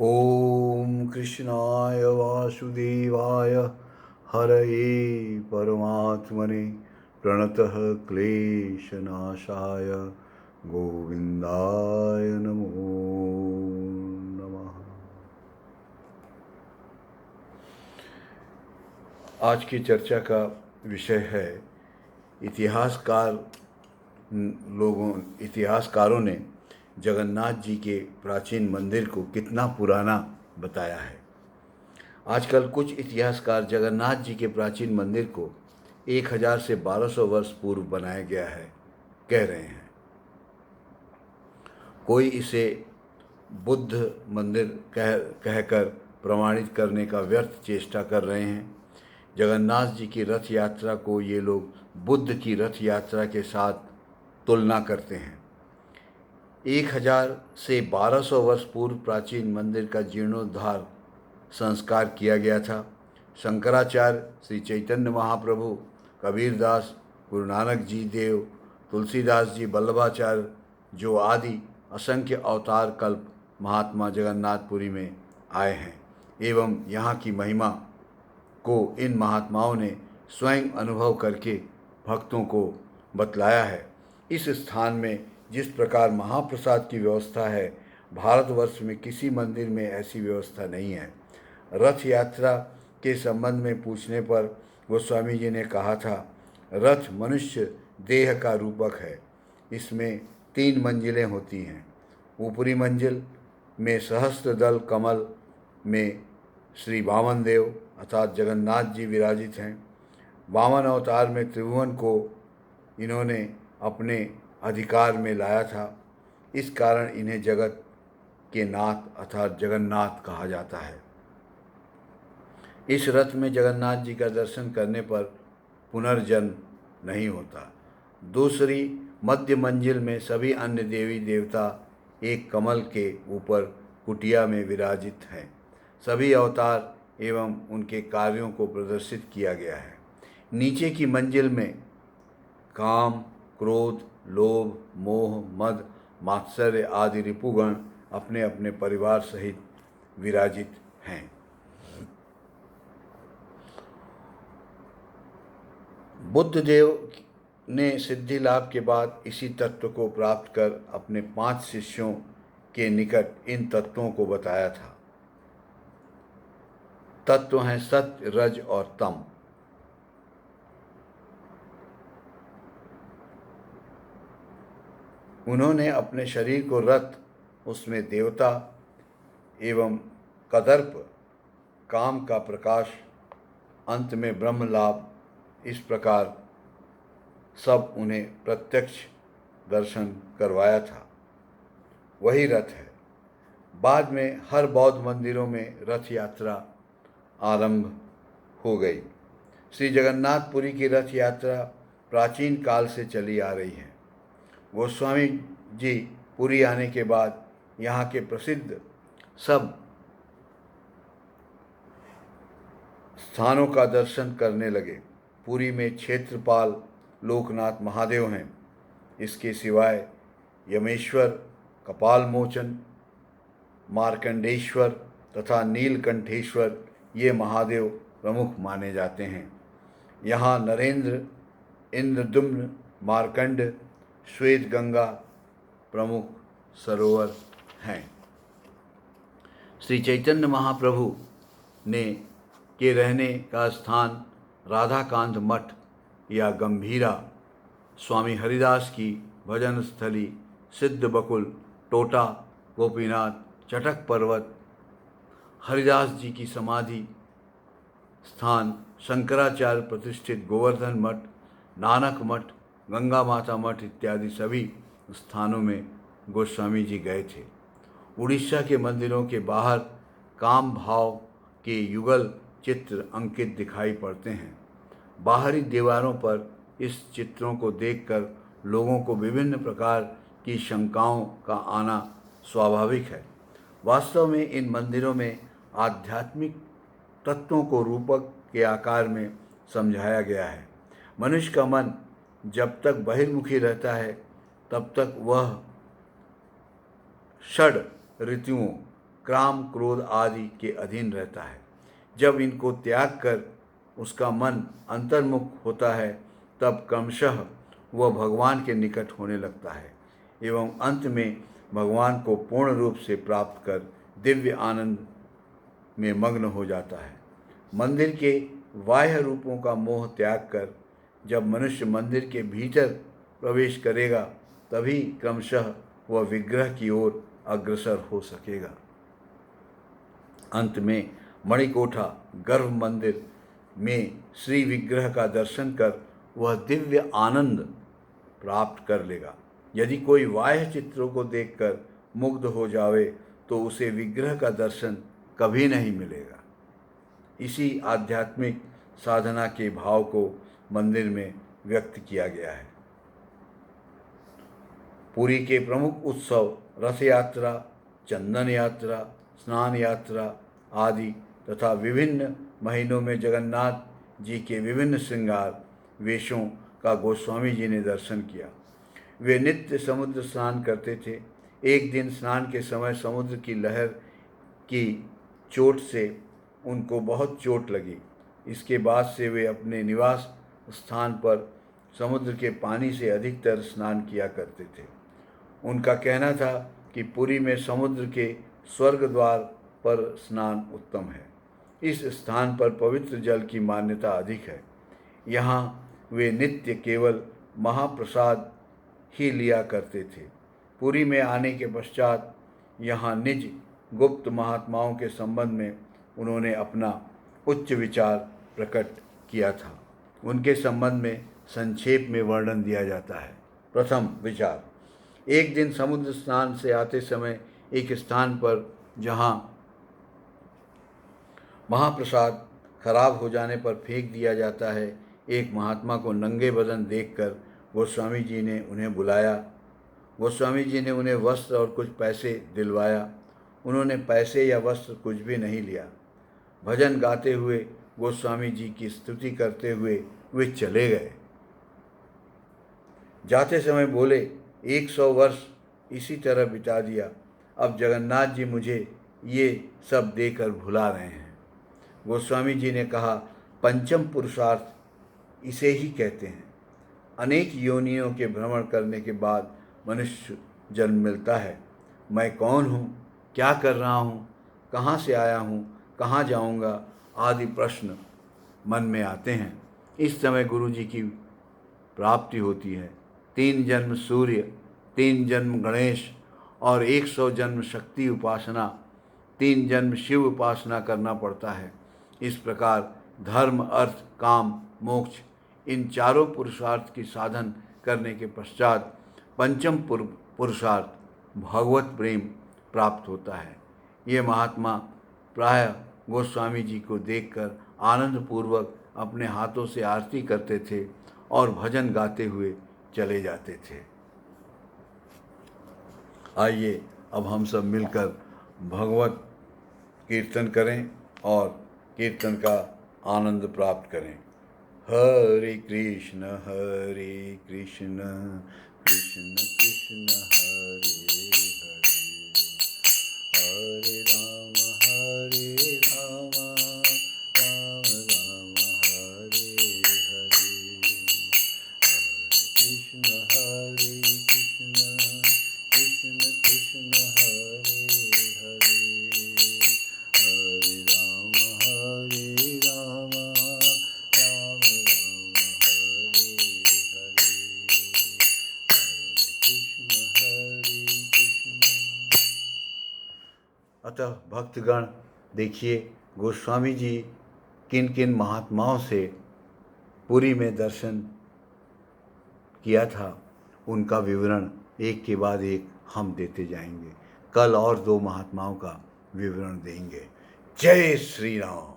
ओम कृष्णाय वासुदेवाय हरये परमात्मने प्रणतः क्लेशनाशाय गोविंदाय नमो नमः। आज की चर्चा का विषय है इतिहासकारों ने जगन्नाथ जी के प्राचीन मंदिर को कितना पुराना बताया है। आजकल कुछ इतिहासकार जगन्नाथ जी के प्राचीन मंदिर को 1000 से 1200 वर्ष पूर्व बनाया गया है कह रहे हैं। कोई इसे बुद्ध मंदिर कहकर प्रमाणित करने का व्यर्थ चेष्टा कर रहे हैं। जगन्नाथ जी की रथ यात्रा को ये लोग बुद्ध की रथ यात्रा के साथ तुलना करते हैं। 1000 से 1200 वर्ष पूर्व प्राचीन मंदिर का जीर्णोद्धार संस्कार किया गया था। शंकराचार्य, श्री चैतन्य महाप्रभु, कबीरदास, गुरु नानक जी देव, तुलसीदास जी, वल्लभाचार्य जो आदि असंख्य अवतार कल्प महात्मा जगन्नाथपुरी में आए हैं एवं यहाँ की महिमा को इन महात्माओं ने स्वयं अनुभव करके भक्तों को बतलाया है। इस स्थान में जिस प्रकार महाप्रसाद की व्यवस्था है, भारतवर्ष में किसी मंदिर में ऐसी व्यवस्था नहीं है। रथ यात्रा के संबंध में पूछने पर गोस्वामी जी ने कहा था, रथ मनुष्य देह का रूपक है। इसमें 3 मंजिलें होती हैं। ऊपरी मंजिल में सहस्त्र दल कमल में श्री वामन देव अर्थात जगन्नाथ जी विराजित हैं। वामन अवतार में त्रिभुवन को इन्होंने अपने अधिकार में लाया था। इस कारण इन्हें जगत के नाथ अर्थात जगन्नाथ कहा जाता है। इस रथ में जगन्नाथ जी का दर्शन करने पर पुनर्जन्म नहीं होता। दूसरी मध्य मंजिल में सभी अन्य देवी देवता एक कमल के ऊपर कुटिया में विराजित हैं। सभी अवतार एवं उनके कार्यों को प्रदर्शित किया गया है। नीचे की मंजिल में काम, क्रोध, लोभ, मोह, मद, मात्सर्य आदि रिपुगण अपने अपने परिवार सहित विराजित हैं। बुद्ध देव ने सिद्धि लाभ के बाद इसी तत्व को प्राप्त कर अपने 5 शिष्यों के निकट इन तत्वों को बताया था। तत्व हैं सत्य, रज और तम। उन्होंने अपने शरीर को रथ, उसमें देवता एवं कदर्प, काम का प्रकाश, अंत में ब्रह्म लाभ, इस प्रकार सब उन्हें प्रत्यक्ष दर्शन करवाया था। वही रथ है। बाद में हर बौद्ध मंदिरों में रथ यात्रा आरंभ हो गई। श्री जगन्नाथपुरी की रथ यात्रा प्राचीन काल से चली आ रही है। गोस्वामी जी पुरी आने के बाद यहाँ के प्रसिद्ध सब स्थानों का दर्शन करने लगे। पुरी में क्षेत्रपाल लोकनाथ महादेव हैं। इसके सिवाय यमेश्वर, कपालमोचन, मार्कंडेश्वर तथा नीलकंठेश्वर ये महादेव प्रमुख माने जाते हैं। यहाँ नरेंद्र, इंद्रद्युम्न, मार्कंड, श्वेत गंगा प्रमुख सरोवर हैं। श्री चैतन्य महाप्रभु ने के रहने का स्थान राधाकांत मठ या गंभीरा, स्वामी हरिदास की भजन स्थली सिद्ध बकुल, टोटा, गोपीनाथ, चटक पर्वत, हरिदास जी की समाधि स्थान, शंकराचार्य प्रतिष्ठित गोवर्धन मठ, नानक मठ, गंगा माता मठ इत्यादि सभी स्थानों में गोस्वामी जी गए थे। उड़ीसा के मंदिरों के बाहर काम भाव के युगल चित्र अंकित दिखाई पड़ते हैं। बाहरी दीवारों पर इस चित्रों को देखकर लोगों को विभिन्न प्रकार की शंकाओं का आना स्वाभाविक है। वास्तव में इन मंदिरों में आध्यात्मिक तत्वों को रूपक के आकार में समझाया गया है। मनुष्य का मन जब तक बहिर्मुखी रहता है तब तक वह षड ऋतुओं काम, क्रोध आदि के अधीन रहता है। जब इनको त्याग कर उसका मन अंतर्मुख होता है तब क्रमशः वह भगवान के निकट होने लगता है एवं अंत में भगवान को पूर्ण रूप से प्राप्त कर दिव्य आनंद में मग्न हो जाता है। मंदिर के बाह्य रूपों का मोह त्याग कर जब मनुष्य मंदिर के भीतर प्रवेश करेगा तभी क्रमशः वह विग्रह की ओर अग्रसर हो सकेगा। अंत में मणिकोठा गर्भ मंदिर में श्री विग्रह का दर्शन कर वह दिव्य आनंद प्राप्त कर लेगा। यदि कोई बाह्य चित्रों को देखकर मुग्ध हो जावे तो उसे विग्रह का दर्शन कभी नहीं मिलेगा। इसी आध्यात्मिक साधना के भाव को मंदिर में व्यक्त किया गया है। पुरी के प्रमुख उत्सव रथ यात्रा, चंदन यात्रा, स्नान यात्रा आदि तथा विभिन्न महीनों में जगन्नाथ जी के विभिन्न श्रृंगार वेशों का गोस्वामी जी ने दर्शन किया। वे नित्य समुद्र स्नान करते थे। एक दिन स्नान के समय समुद्र की लहर की चोट से उनको बहुत चोट लगी। इसके बाद से वे अपने निवास स्थान पर समुद्र के पानी से अधिकतर स्नान किया करते थे। उनका कहना था कि पुरी में समुद्र के स्वर्ग द्वार पर स्नान उत्तम है। इस स्थान पर पवित्र जल की मान्यता अधिक है। यहाँ वे नित्य केवल महाप्रसाद ही लिया करते थे। पुरी में आने के पश्चात यहाँ निज गुप्त महात्माओं के संबंध में उन्होंने अपना उच्च विचार प्रकट किया था। उनके संबंध में संक्षेप में वर्णन दिया जाता है। प्रथम विचार। एक दिन समुद्र स्नान से आते समय एक स्थान पर जहाँ महाप्रसाद खराब हो जाने पर फेंक दिया जाता है, एक महात्मा को नंगे बदन देखकर गोस्वामी जी ने उन्हें बुलाया। गोस्वामी जी ने उन्हें वस्त्र और कुछ पैसे दिलवाया। उन्होंने पैसे या वस्त्र कुछ भी नहीं लिया। भजन गाते हुए गोस्वामी जी की स्तुति करते हुए वे चले गए। जाते समय बोले, 100 वर्ष इसी तरह बिता दिया, अब जगन्नाथ जी मुझे ये सब देकर भुला रहे हैं। गोस्वामी जी ने कहा, पंचम पुरुषार्थ इसे ही कहते हैं। अनेक योनियों के भ्रमण करने के बाद मनुष्य जन्म मिलता है। मैं कौन हूँ, क्या कर रहा हूँ, कहाँ से आया हूँ, कहाँ जाऊँगा आदि प्रश्न मन में आते हैं। इस समय गुरु जी की प्राप्ति होती है। 3 जन्म सूर्य, 3 जन्म गणेश और 100 जन्म शक्ति उपासना, 3 जन्म शिव उपासना करना पड़ता है। इस प्रकार धर्म, अर्थ, काम, मोक्ष इन चारों पुरुषार्थ की साधन करने के पश्चात पंचम पुरुषार्थ भगवत प्रेम प्राप्त होता है। ये महात्मा प्रायः गोस्वामी जी को देखकर आनंदपूर्वक अपने हाथों से आरती करते थे और भजन गाते हुए चले जाते थे। आइए अब हम सब मिलकर भगवत कीर्तन करें और कीर्तन का आनंद प्राप्त करें। हरे कृष्ण कृष्ण कृष्ण हरे हरे, हरे राम राम राम हरे हरे, हरे कृष्ण कृष्ण कृष्ण हरे हरे, हरे राम राम राम हरे हरे, हरे कृष्ण। अतः भक्तगण देखिए गोस्वामी जी किन किन महात्माओं से पुरी में दर्शन किया था, उनका विवरण एक के बाद एक हम देते जाएंगे। कल और 2 महात्माओं का विवरण देंगे। जय श्री राम।